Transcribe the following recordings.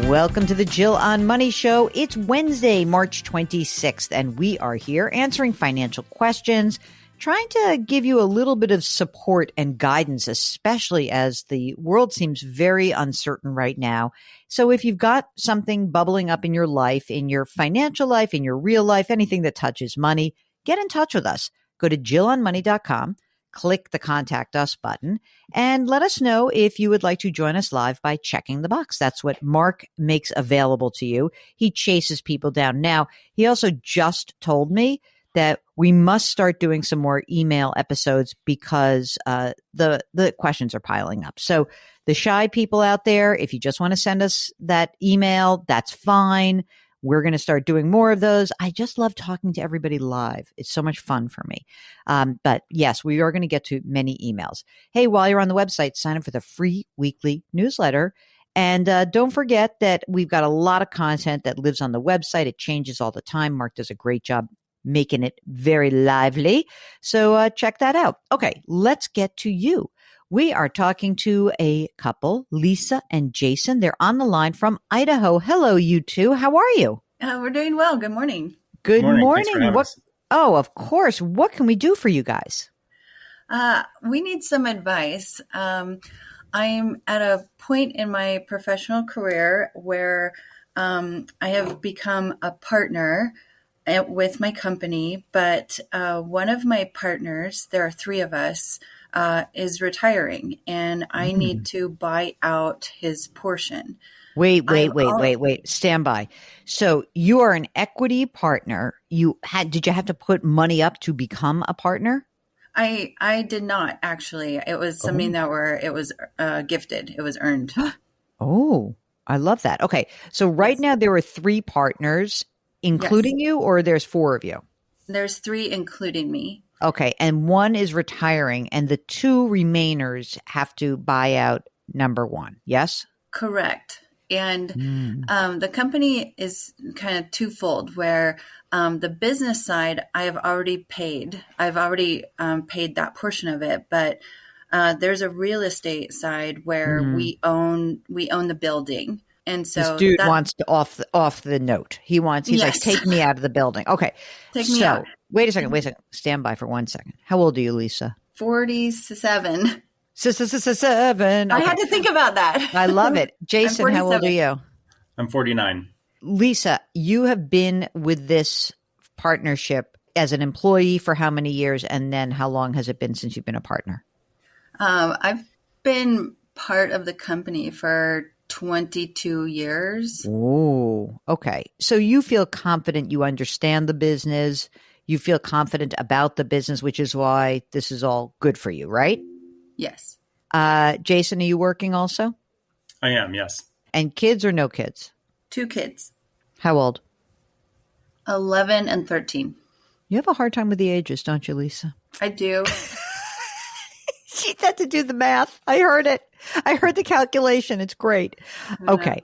Welcome to the Jill on Money Show. It's Wednesday, March 26th, and we are here answering financial questions, trying to give you a little bit of support and guidance, especially as the world seems very uncertain right now. So if you've got something bubbling up in your life, in your financial life, in your real life, anything that touches money, get in touch with us. Go to jillonmoney.com. Click the Contact Us button and let us know if you would like to join us live by checking the box. That's what Mark makes available to you. He chases people down. Now, he also just told me that we must start doing some more email episodes because the questions are piling up. So the shy people out there, if you just want to send us that email, that's fine. We're going to start doing more of those. I just love talking to everybody live. It's so much fun for me. But yes, we are going to get to many emails. Hey, while you're on the website, sign up for the free weekly newsletter. And don't forget that we've got a lot of content that lives on the website. It changes all the time. Mark does a great job making it very lively. So check that out. Okay, let's get to you. We are talking to a couple, Lisa and Jason. They're on the line from Idaho. Hello, you two. How are you? We're doing well. Good morning. Good morning. Thanks for having us. Oh, of course. What can we do for you guys? We need some advice. I'm at a point in my professional career where I have become a partner with my company, but one of my partners, there are three of us, is retiring, and I need to buy out his portion. Wait. Stand by. So you are an equity partner. Did you have to put money up to become a partner? I did not actually. It was something it was gifted. It was earned. Oh, I love that. Okay. So right now there are three partners, including you, or there's four of you? There's three, including me. Okay. And one is retiring, and the two remainers have to buy out number one. Yes? Correct. And the company is kind of twofold, where the business side I have already paid. I've already paid that portion of it, but there's a real estate side where we own the building. And so this dude wants to off the note. He's like, take me out of the building. Okay. Take me out. Wait a second. Stand by for 1 second. How old are you, Lisa? 47. 7. Okay. I had to think about that. I love it. Jason, how old are you? I'm 49. Lisa, you have been with this partnership as an employee for how many years? And then how long has it been since you've been a partner? I've been part of the company for 22 years. Oh, okay. So you feel confident, you understand the business, you feel confident about the business, which is why this is all good for you, right? Yes. Jason, are you working also? I am, yes. And kids or no kids? 2 kids. How old? 11 and 13. You have a hard time with the ages, don't you, Lisa? I do. She had to do the math. I heard it. I heard the calculation. It's great. Okay.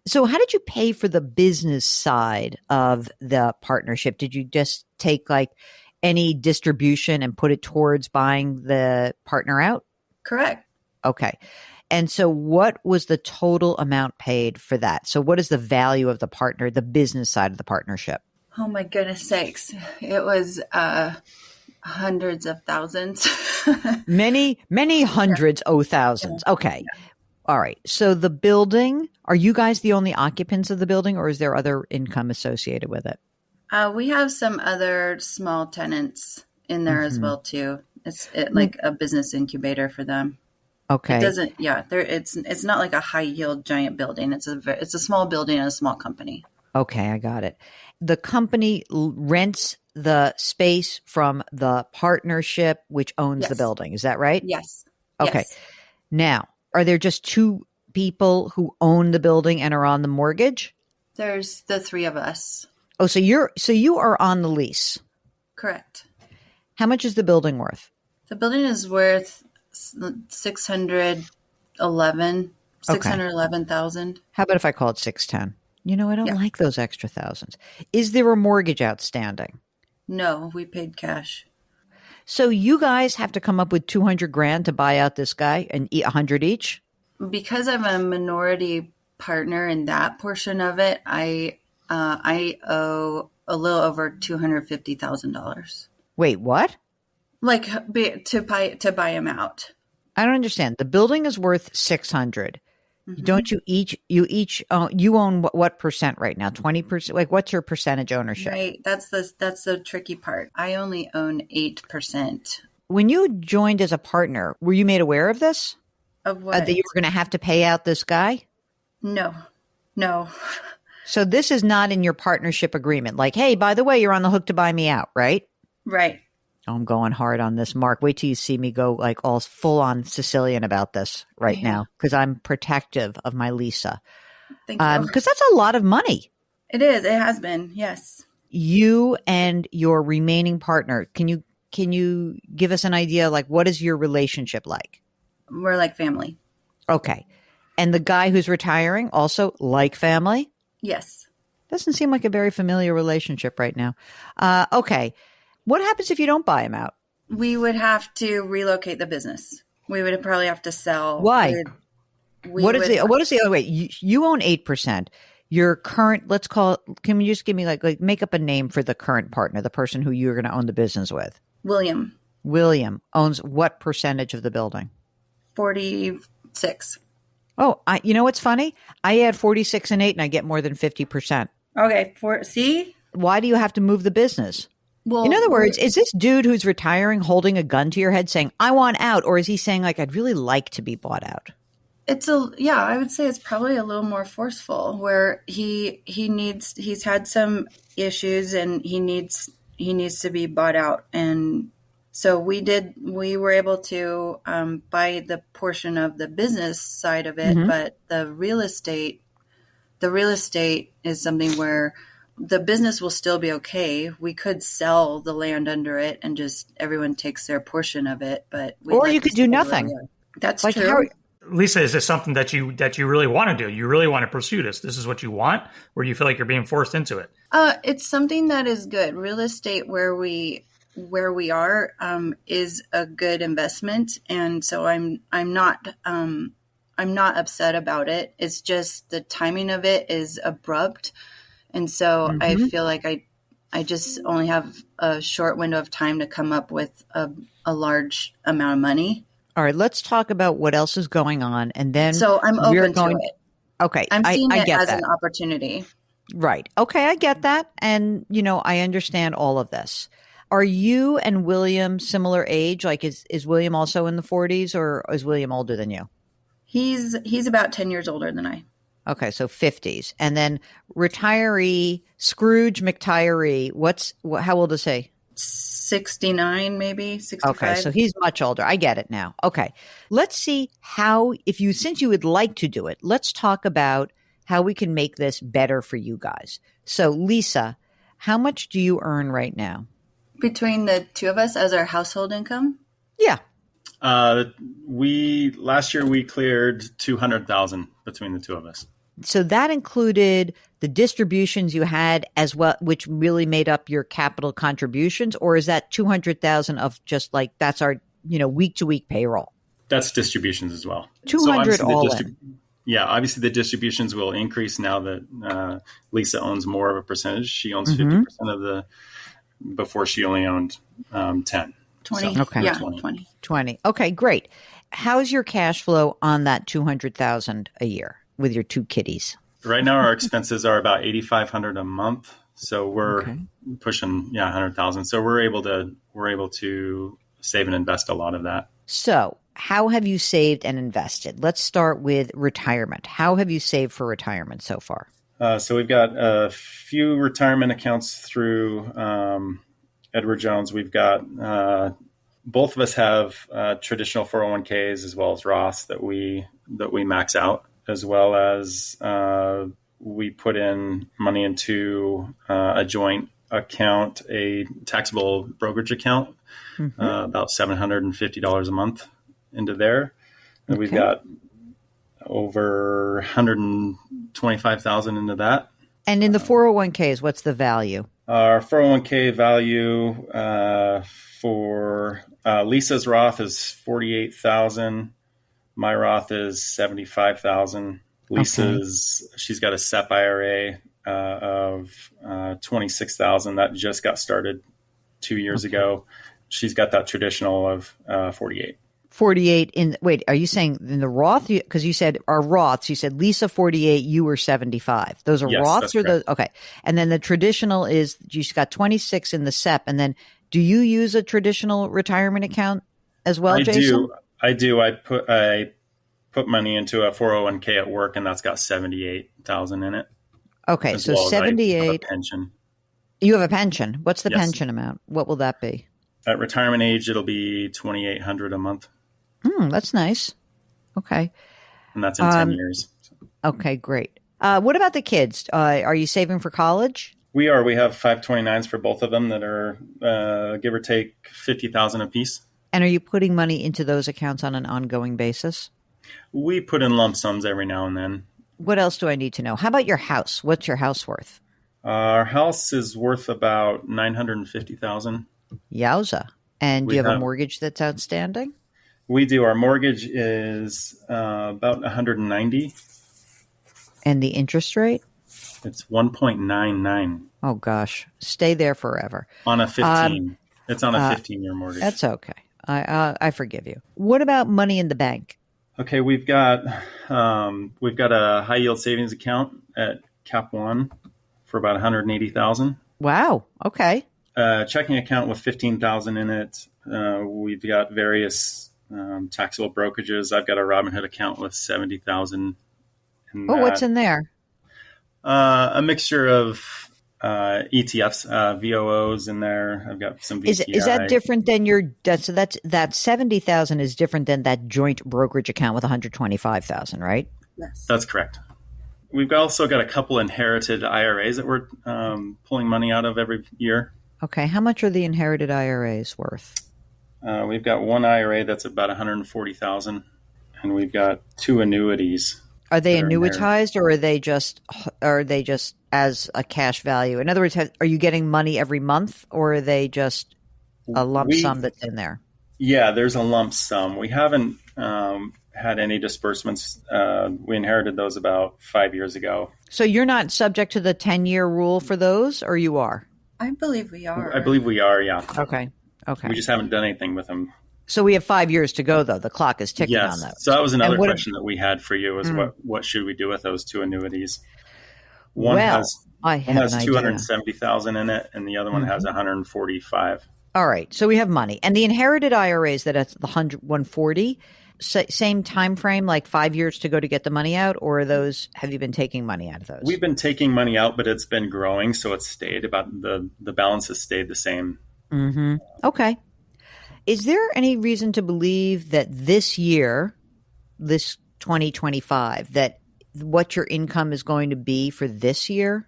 So how did you pay for the business side of the partnership? Did you just take like any distribution and put it towards buying the partner out? Correct. Okay. And so what was the total amount paid for that? So what is the value of the partner, the business side of the partnership? Oh my goodness sakes. It was hundreds of thousands. Many hundreds, thousands. Okay. Yeah. All right. So the building, are you guys the only occupants of the building, or is there other income associated with it? We have some other small tenants in there as well too. It's like a business incubator for them. Okay. It doesn't. Yeah. It's not like a high yield giant building. It's a small building and a small company. Okay, I got it. The company rents the space from the partnership, which owns the building. Is that right? Yes. Okay. Yes. Now, are there just two people who own the building and are on the mortgage? There's the three of us. Oh, so you are on the lease. Correct. How much is the building worth? The building is worth $611,000. How about if I call it 610? You know, I don't like those extra thousands. Is there a mortgage outstanding? No, we paid cash. So you guys have to come up with $200,000 to buy out this guy and 100 each? Because I'm a minority partner in that portion of it, I owe a little over $250,000. Wait, what? Like to buy him out. I don't understand. The building is worth 600. Mm-hmm. Don't you each own, you own what percent right now? 20%? Like, what's your percentage ownership? Right. That's the tricky part. I only own 8%. When you joined as a partner, were you made aware of this? Of what? That you were going to have to pay out this guy? No. So this is not in your partnership agreement. Like, hey, by the way, you're on the hook to buy me out, right? Right. Oh, I'm going hard on this, Mark. Wait till you see me go like all full on Sicilian about this right now, because I'm protective of my Lisa. Thank you. Because that's a lot of money. It is. It has been. Yes. You and your remaining partner, can you give us an idea? Like, what is your relationship like? We're like family. Okay. And the guy who's retiring, also like family? Yes. Doesn't seem like a very familiar relationship right now. Okay. What happens if you don't buy him out? We would have to relocate the business. We would probably have to sell. Why? What is the other way? You own 8%. Your current, let's call it, can you just give me like make up a name for the current partner, the person who you're going to own the business with? William. William owns what percentage of the building? 46. Oh, you know what's funny? I add 46 and 8 and I get more than 50%. Okay. See? Why do you have to move the business? Well, in other words, is this dude who's retiring holding a gun to your head saying, I want out? Or is he saying like, I'd really like to be bought out? I would say it's probably a little more forceful where he's had some issues and he needs to be bought out. And so we were able to buy the portion of the business side of it, but the real estate is something where the business will still be okay. We could sell the land under it and just everyone takes their portion of it, but or you could do nothing. That's like true. Lisa, is this something that you really want to do? You really want to pursue this? This is what you want, or do you feel like you're being forced into it? It's something that is good. Real estate where we are is a good investment, and so I'm not upset about it. It's just the timing of it is abrupt, and so I feel like I just only have a short window of time to come up with a large amount of money. All right, let's talk about what else is going on, and then so I'm open to it. Okay, I'm seeing I it get as that. an opportunity. Right. Okay, I get that, and I understand all of this. Are you and William similar age? Like, is William also in the 40s, or is William older than you? He's about 10 years older than I. Okay, so 50s, and then retiree Scrooge McTiree. How old is he? 69, maybe 65. Okay, so he's much older. I get it now. Okay, let's see since you would like to do it, let's talk about how we can make this better for you guys. So, Lisa, how much do you earn right now? Between the two of us as our household income? Yeah. Last year we cleared $200,000 between the two of us. So that included the distributions you had as well, which really made up your capital contributions, or is that $200,000 of just like that's our week to week payroll? That's distributions as well. 200 all in. Yeah, obviously the distributions will increase now that Lisa owns more of a percentage. She owns 50% of before she only owned 10. 20. So, okay. Yeah, 20. 20. Okay, great. How's your cash flow on that $200,000 a year with your two kitties? Right now our expenses are about $8,500 a month. So we're pushing 100,000. So we're able to save and invest a lot of that. So how have you saved and invested? Let's start with retirement. How have you saved for retirement so far? So we've got a few retirement accounts through Edward Jones. We've got both of us have traditional 401ks as well as Roths that we max out, as well as we put in money into a joint account, a taxable brokerage account, about $750 a month into there. And we've got over $125,000 into that. And in the 401ks, what's the value? Our 401k value for Lisa's Roth is $48,000. My Roth is $75,000. Lisa's, she's got a SEP IRA of 26,000 that just got started 2 years ago. She's got that traditional of 48. 48 in, wait, are you saying in the Roth? Because you said our Roths, you said Lisa 48, you were 75. Those are Yes, Roths that's or correct. the, okay. And then the traditional is, you got 26 in the SEP. And then do you use a traditional retirement account as well, Jason? I do. I put money into a 401k at work, and that's got 78,000 in it. Okay. As So well as I have 78. a pension. You have a pension. What's the Yes. pension amount? What will that be? At retirement age, it'll be 2,800 a month, That's nice. Okay. and that's in 10 years. Okay, great. What about the kids? Are you saving for college? We are. We have 529s for both of them that are give or take 50,000 a piece. And are you putting money into those accounts on an ongoing basis? We put in lump sums every now and then. What else do I need to know? How about your house? What's your house worth? Our house is worth about 950,000. Yowza. And do you have a have- mortgage that's outstanding? We do. Our mortgage is about 190. And the interest rate? It's 1.99 Oh, gosh. Stay there forever. on a 15. It's on a 15-year mortgage. That's okay. I forgive you. What about money in the bank? Okay, we've got a high yield savings account at Cap One for about 180,000. Wow. Okay. Checking account with 15,000 in it. We've got various taxable brokerages. I've got a Robinhood account with 70,000. Oh, what's in there? A mixture of ETFs, VOOs in there. I've got some VCI. Is that different than your that 70,000 is different than that joint brokerage account with 125,000, right? Yes. That's correct. We've also got a couple inherited IRAs that we're pulling money out of every year. Okay. How much are the inherited IRAs worth? We've got one IRA that's about 140,000, and we've got two annuities. Are they that are annuitized, or are they just as a cash value? In other words, are you getting money every month, or are they just a lump sum that's in there? Yeah, there's a lump sum. We haven't had any disbursements. We inherited those about 5 years ago. So you're not subject to the 10-year rule for those, or you are? I believe we are. I believe we are, yeah. Okay. We just haven't done anything with them. So we have 5 years to go, though. The clock is ticking on Yes. those. So that was another And what question that we had for you is what should we do with those two annuities? One Well, has I have an idea. 270,000 in it, and the other one has 145. All right. So we have money. And the inherited IRAs that at the 140, same time frame, like 5 years to go to get the money out, or are those, have you been taking money out of those? We've been taking money out, but it's been growing, so it's stayed about the balance has stayed the same. Mm-hmm. Okay. Is there any reason to believe that this year, this 2025, that what your income is going to be for this year?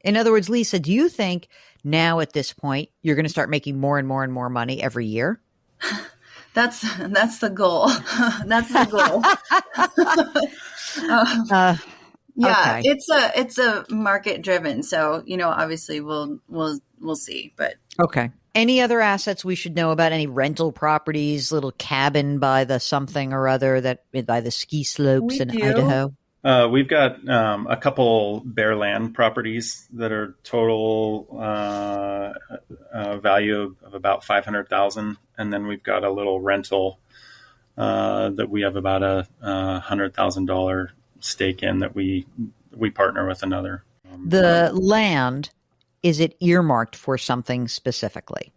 In other words, Lisa, do you think now at this point you're going to start making more and more and more money every year? That's the goal. That's the goal. Yeah, okay. it's a market driven. So, obviously we'll see, but Okay. Any other assets we should know about? Any rental properties, little cabin by the something or other by the ski slopes We in do. Idaho? We've got a couple bare land properties that are total value of about 500,000, and then we've got a little rental that we have about a $100,000 stake in that we partner with another. The land, is it earmarked for something specifically?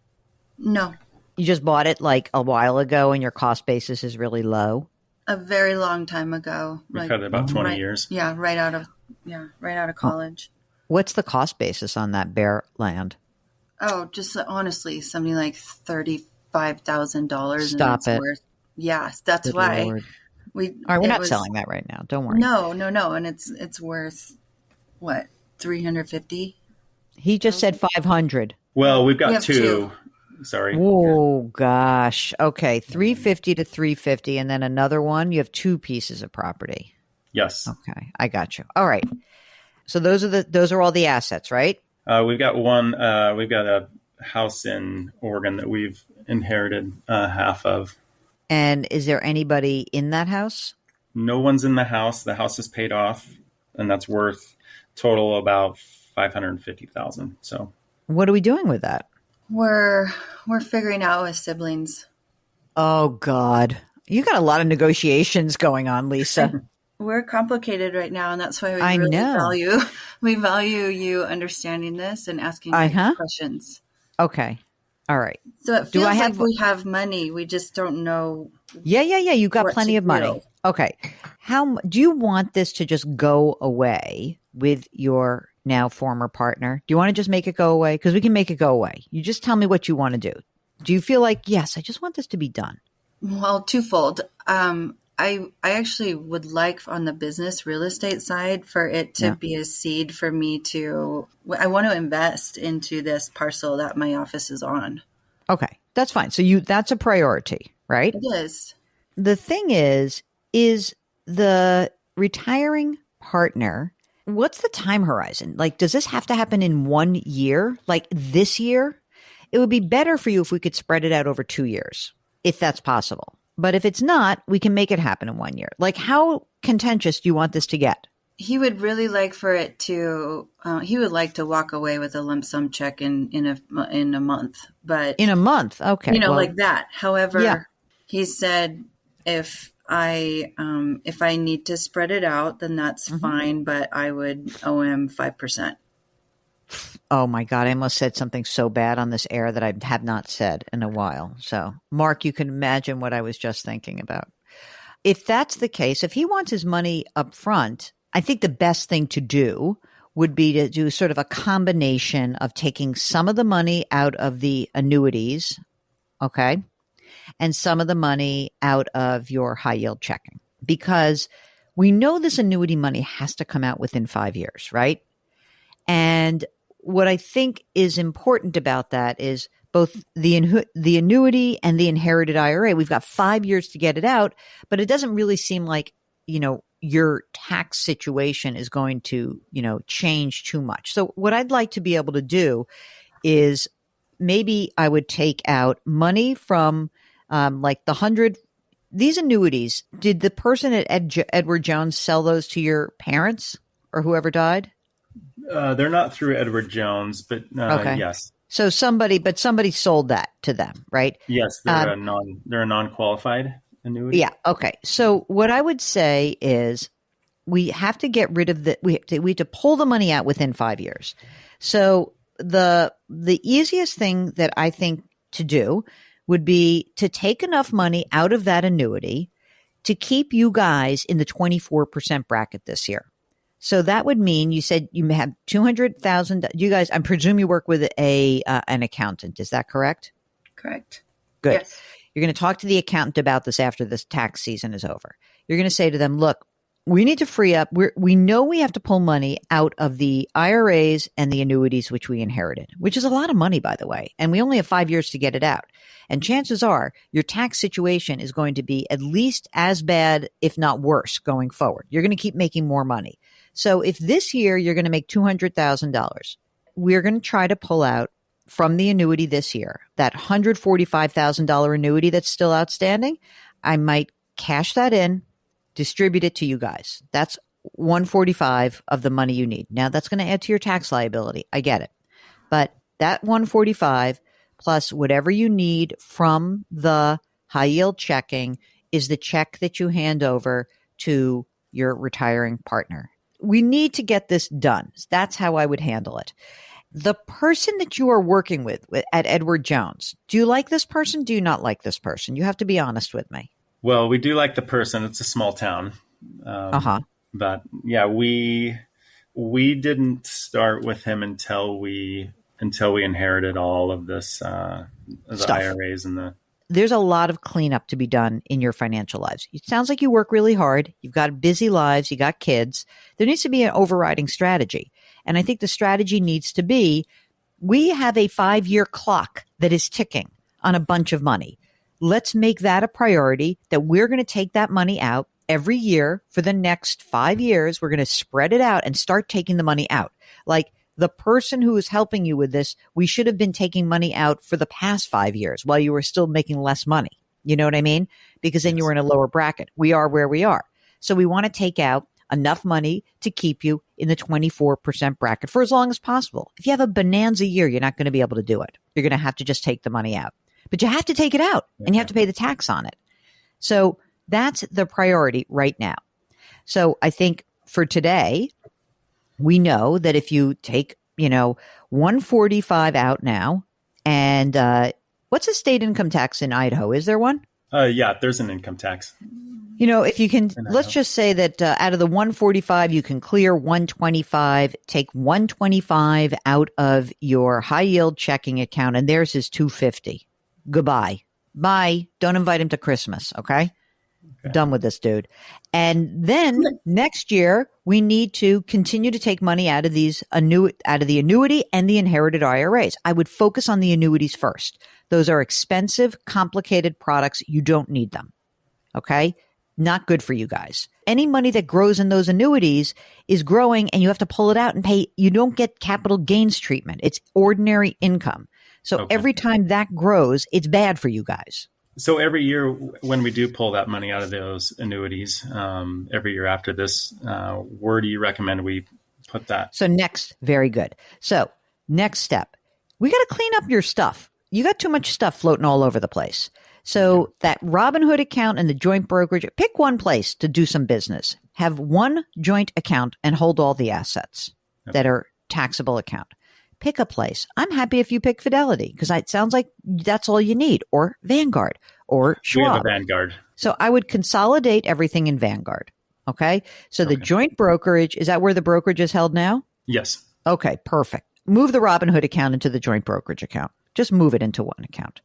no, You just bought it like a while ago and your cost basis is really low? a very long time ago. We've had it about 20 right, years. Yeah, right out of college. What's the cost basis on that bare land? Oh, just honestly, something like $35,000. Stop it. Yes, that's Good why Lord. we. All right, we're it not was- selling that right now. Don't worry. No, and it's worth what, 350. He just said 500. Well, we've got We have two. Sorry. Oh gosh. Okay, 350 to 350, and then another one. You have two pieces of property. Yes. Okay, I got you. All right. So those are all the assets, right? We've got one. We've got a house in Oregon that we've inherited half of. And is there anybody in that house? No one's in the house. The house is paid off, and that's worth total about $550,000. So What are we doing with that? We're figuring out with siblings. Oh, God. You got a lot of negotiations going on, Lisa. We're complicated right now, and that's why we I really know. value you understanding this and asking questions. Okay. All right. So it feels like we have money. We just don't know. Yeah. You've got what plenty to of money. do. Okay. How do you want this to just go away with your now former partner? Do you want to just make it go away? Because we can make it go away. You just tell me what you want to do. Do you feel like, yes, I just want this to be done? Well, twofold. I actually would like on the business real estate side for it to be a seed for me I want to invest into this parcel that my office is on. Okay. That's fine. So that's a priority, right? It is. The thing is the retiring partner, what's the time horizon? Like, does this have to happen in 1 year? Like this year? It would be better for you if we could spread it out over 2 years, if that's possible. But if it's not, we can make it happen in 1 year. Like, how contentious do you want this to get? He would really like for it to. He would like to walk away with a lump sum check in a month. But in a month, okay, like that. However, he said if I need to spread it out, then that's fine. But I would owe him 5%. Oh my God, I almost said something so bad on this air that I have not said in a while. So, Mark, you can imagine what I was just thinking about. If that's the case, if he wants his money up front, I think the best thing to do would be to do sort of a combination of taking some of the money out of the annuities, okay, and some of the money out of your high yield checking. Because we know this annuity money has to come out within 5 years, right? And what I think is important about that is both the annuity and the inherited IRA. We've got 5 years to get it out, but it doesn't really seem like, your tax situation is going to, change too much. So what I'd like to be able to do is maybe I would take out money from like the 100. These annuities, did the person at Edward Jones sell those to your parents or whoever died? They're not through Edward Jones, but yes. So somebody sold that to them, right? Yes, they're a non-qualified annuity. Yeah. Okay. So what I would say is we have to get rid of we have to pull the money out within 5 years. So the easiest thing that I think to do would be to take enough money out of that annuity to keep you guys in the 24% bracket this year. So that would mean you said you have $200,000. You guys, I presume you work with an accountant. Is that correct? Correct. Good. Yes. You're going to talk to the accountant about this after this tax season is over. You're going to say to them, look, we need to free up. We know we have to pull money out of the IRAs and the annuities, which we inherited, which is a lot of money, by the way. And we only have 5 years to get it out. And chances are your tax situation is going to be at least as bad, if not worse, going forward. You're going to keep making more money. So if this year you're going to make $200,000, we're going to try to pull out from the annuity this year, that $145,000 annuity that's still outstanding. I might cash that in, distribute it to you guys. That's 145 of the money you need. Now that's going to add to your tax liability. I get it. But that 145 plus whatever you need from the high yield checking is the check that you hand over to your retiring partner. We need to get this done. That's how I would handle it. The person that you are working with at Edward Jones, do you like this person? Do you not like this person? You have to be honest with me. Well, we do like the person. It's a small town. But yeah, we didn't start with him until we inherited all of this, the stuff. IRAs and the. There's a lot of cleanup to be done in your financial lives. It sounds like you work really hard. You've got busy lives. You got kids. There needs to be an overriding strategy. And I think the strategy needs to be, we have a 5-year clock that is ticking on a bunch of money. Let's make that a priority, that we're going to take that money out every year for the next 5 years. We're going to spread it out and start taking the money out. Like, the person who is helping you with this, we should have been taking money out for the past 5 years while you were still making less money. You know what I mean? Because then you were in a lower bracket. We are where we are. So we want to take out enough money to keep you in the 24% bracket for as long as possible. If you have a bonanza year, you're not going to be able to do it. You're going to have to just take the money out. But you have to take it out and you have to pay the tax on it. So that's the priority right now. So I think for today, we know that if you take, 145 out now, and what's the state income tax in Idaho? Is there one? Yeah, there's an income tax. If you can, let's just say that out of the 145, you can clear 125, take 125 out of your high yield checking account, and theirs is 250. Goodbye. Bye. Don't invite him to Christmas. Okay. Done with this dude. And then next year, we need to continue to take money out of the annuity and the inherited IRAs. I would focus on the annuities first. Those are expensive, complicated products. You don't need them. Okay. Not good for you guys. Any money that grows in those annuities is growing and you have to pull it out and pay. You don't get capital gains treatment. It's ordinary income. So every time that grows, it's bad for you guys. So every year when we do pull that money out of those annuities, every year after this, where do you recommend we put that? So very good. So next step, we got to clean up your stuff. You got too much stuff floating all over the place. So that Robinhood account and the joint brokerage, pick one place to do some business. Have one joint account and hold all the assets that are taxable account. Pick a place. I'm happy if you pick Fidelity because it sounds like that's all you need, or Vanguard or Schwab. We have a Vanguard. So I would consolidate everything in Vanguard. Okay. So the joint brokerage, is that where the brokerage is held now? Yes. Okay, perfect. Move the Robinhood account into the joint brokerage account. Just move it into one account.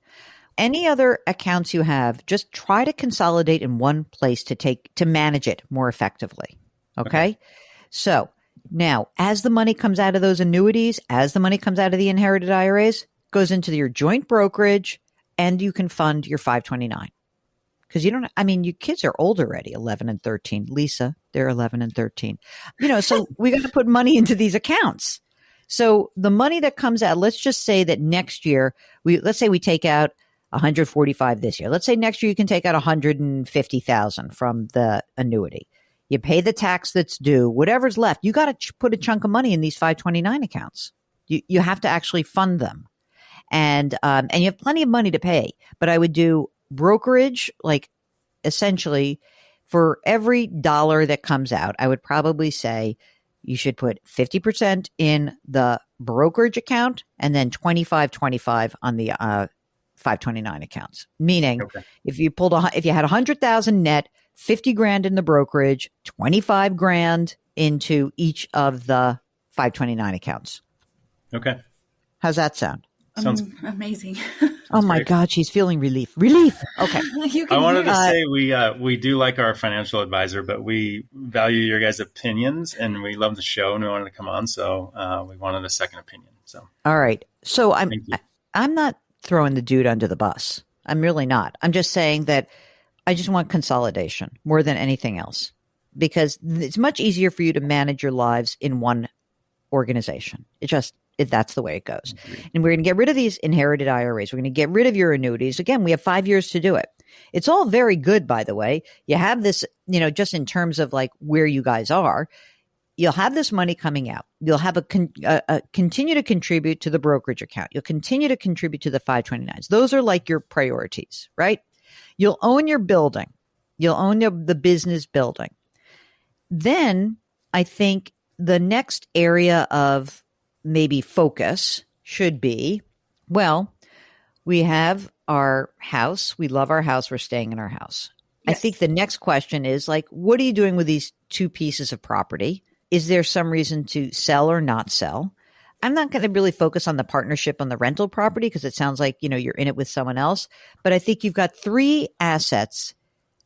Any other accounts you have, just try to consolidate in one place to manage it more effectively. Okay. So now, as the money comes out of those annuities, as the money comes out of the inherited IRAs, goes into your joint brokerage, and you can fund your 529. Because your kids are old already, 11 and 13. Lisa, they're 11 and 13. So we got to put money into these accounts. So the money that comes out, let's just say that next year, let's say we take out 145 this year. Let's say next year you can take out 150,000 from the annuity. You pay the tax that's due, whatever's left. You got to put a chunk of money in these 529 accounts. You have to actually fund them. And you have plenty of money to pay. But I would do brokerage, like essentially for every dollar that comes out, I would probably say you should put 50% in the brokerage account and then 25 on the 529 accounts. Meaning if you had 100,000 net, 50 grand in the brokerage, 25 grand into each of the 529 accounts. Okay. How's that sound? Sounds amazing. Oh my God, she's feeling relief. Relief. Okay. I wanted to say we do like our financial advisor, but we value your guys' opinions and we love the show and we wanted to come on. So we wanted a second opinion. So all right. So I'm not throwing the dude under the bus. I'm really not. I'm just saying that I just want consolidation more than anything else because it's much easier for you to manage your lives in one organization. That's the way it goes. And we're going to get rid of these inherited IRAs. We're going to get rid of your annuities. Again, we have 5 years to do it. It's all very good, by the way. You have this, just in terms of like where you guys are, you'll have this money coming out. You'll have continue to contribute to the brokerage account. You'll continue to contribute to the 529s. Those are like your priorities, right? You'll own your building. You'll own the business building. Then I think the next area of maybe focus should be, we have our house. We love our house. We're staying in our house. Yes. I think the next question is like, what are you doing with these two pieces of property? Is there some reason to sell or not sell? I'm not going to really focus on the partnership on the rental property because it sounds like, you're in it with someone else. But I think you've got 3 assets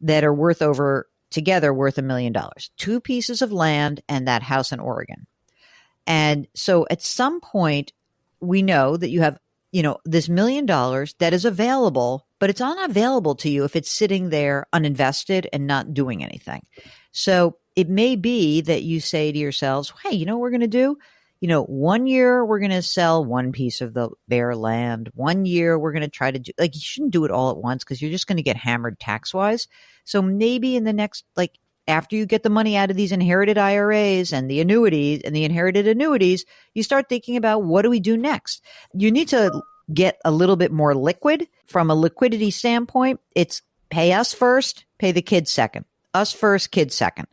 that are worth $1 million, 2 pieces of land and that house in Oregon. And so at some point we know that you have, this $1 million that is available, but it's not available to you if it's sitting there uninvested and not doing anything. So it may be that you say to yourselves, hey, you know what we're going to do? 1 year we're going to sell one piece of the bare land. 1 year we're going to try to do, you shouldn't do it all at once because you're just going to get hammered tax wise. So maybe in the next after you get the money out of these inherited IRAs and the annuities and the inherited annuities, you start thinking about what do we do next? You need to get a little bit more liquid. From a liquidity standpoint, it's pay us first, pay the kids second. Us first, kids second.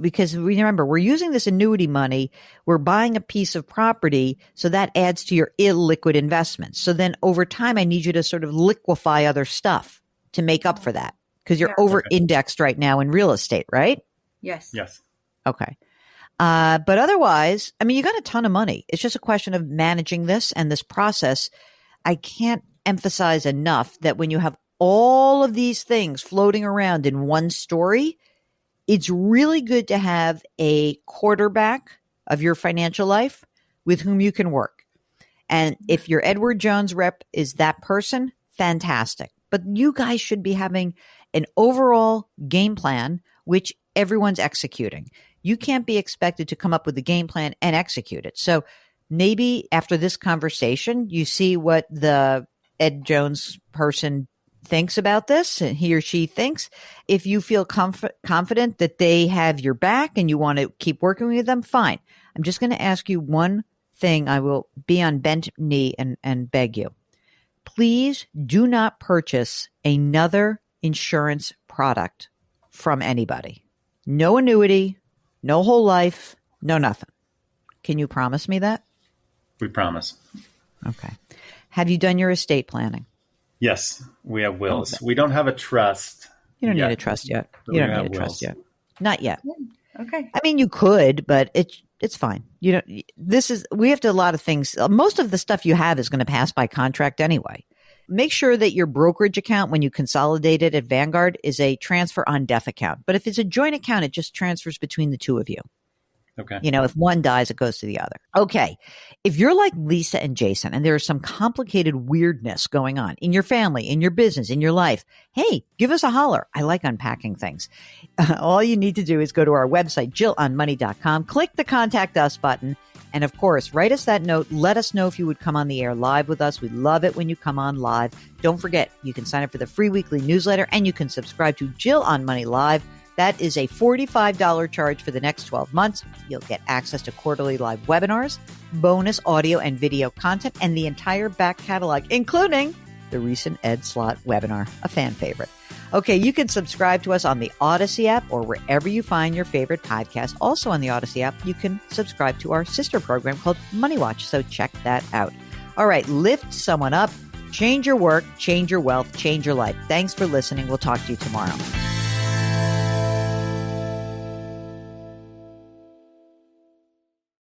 Because remember, we're using this annuity money. We're buying a piece of property. So that adds to your illiquid investments. So then over time, I need you to sort of liquefy other stuff to make up for that. Because you're over indexed right now in real estate, right? Yes. Yes. Okay. But otherwise, I mean, you got a ton of money. It's just a question of managing this and this process. I can't emphasize enough that when you have all of these things floating around in one story, it's really good to have a quarterback of your financial life with whom you can work. And if your Edward Jones rep is that person, fantastic. But you guys should be having an overall game plan, which everyone's executing. You can't be expected to come up with a game plan and execute it. So maybe after this conversation, you see what the Ed Jones person thinks about this, and he or she thinks. If you feel confident that they have your back and you want to keep working with them, fine. I'm just going to ask you one thing. I will be on bent knee and beg you. Please do not purchase another insurance product from anybody. No annuity, no whole life, no nothing. Can you promise me that? We promise. Okay. Have you done your estate planning? Yes, we have wills. We don't have a trust. You don't need a trust yet. You don't need a trust yet. Not yet. Okay. I mean, you could, but it's fine. You don't. We have to a lot of things. Most of the stuff you have is going to pass by contract anyway. Make sure that your brokerage account, when you consolidate it at Vanguard, is a transfer on death account. But if it's a joint account, it just transfers between the two of you. Okay. You know, if one dies, it goes to the other. Okay. If you're like Lisa and Jason and there's some complicated weirdness going on in your family, in your business, in your life, hey, give us a holler. I like unpacking things. All you need to do is go to our website, jillonmoney.com, click the contact us button. And of course, write us that note. Let us know if you would come on the air live with us. We love it when you come on live. Don't forget, you can sign up for the free weekly newsletter and you can subscribe to Jill on Money Live. That is a $45 charge for the next 12 months. You'll get access to quarterly live webinars, bonus audio and video content, and the entire back catalog, including the recent Ed Slott webinar, a fan favorite. Okay, you can subscribe to us on the Odyssey app or wherever you find your favorite podcast. Also on the Odyssey app, you can subscribe to our sister program called Money Watch, so check that out. All right, lift someone up, change your work, change your wealth, change your life. Thanks for listening. We'll talk to you tomorrow.